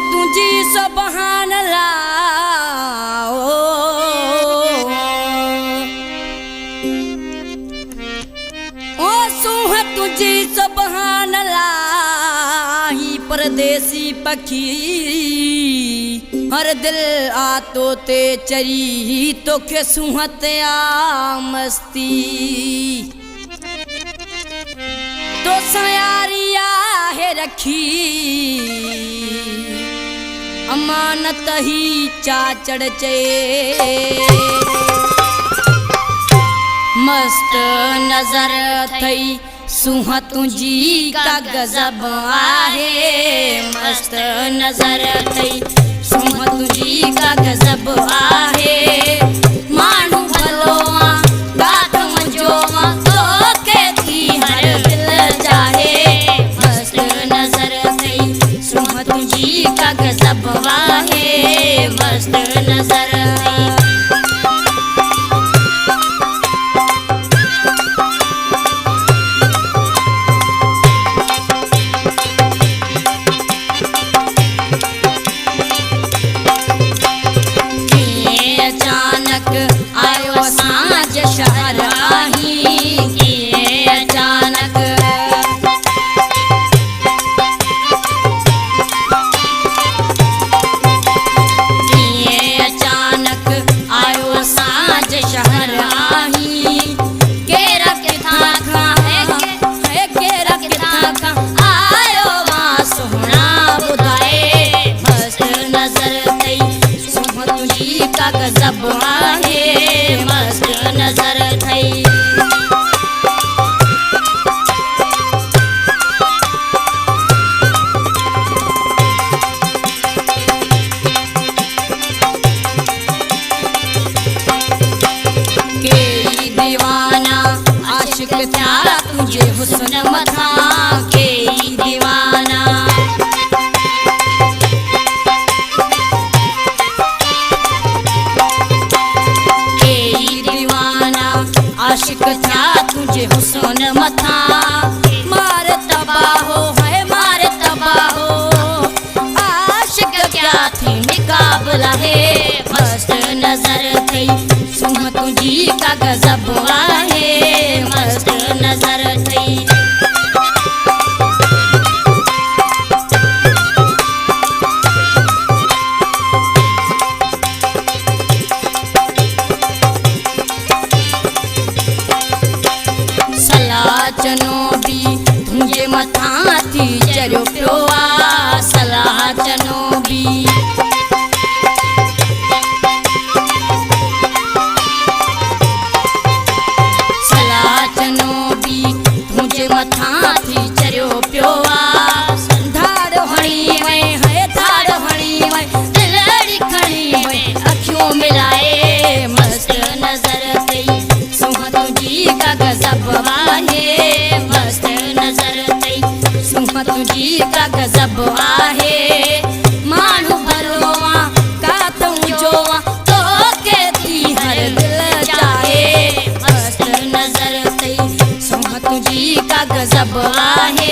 तुझी सुभान अल्लाह ओ सुह तुझी सुभान अल्लाह ही परदेसी पखी हर दिल आतो ते चरी तो के सुहत आ मस्ती तो सयारिया है रखी अमानत ही चाचड़ चे मस्त नजर थई सुहा तुझी का गजब आहे मस्त नजर थई सुहा तुझी का गजब आहे मानू भलोआ गात मंजोआ तो के थी हर दिल जाहे मस्त नजर थई सुहा तुझी का गजब आहे मस्त नजर थई आयो साँझ शहर आही किए अचानक आयो साँझ शहर आही केरा के था खा है केरा के था खा आयो मां सोहना बुधाए मस्त नजर थई सुहा तुझी का गजब आहे मस्त नजर थई केई दीवाना आशिक था तुझे हुस्न मथा केई दीवाना आशिक था तुझे हुस्न मथा मार तबाहो है मार तबाहो आशिक क्या थी मुकाबला है मस्त नजर थई सुहा तुझी का गजब आहे मस्त नजर थई चनो भी तुझे मथा थी चलो प्यो आ सलाह चनो भी सलाह चनो भी तुझे मथा थी चलो प्यो आ धाड़ हणी में है धाड़ हणी में दिलड़ी खणी में अखियों मिलाए मस्त नजर थई सुहा तुझी का गजब आहे मस्त नजर थई सुहा तुझी का गजब आहे मानू भलोआ कातू जोआ तो के थी हर दिल जाए मस्त नजर थई सुहा तुझी का गजब आहे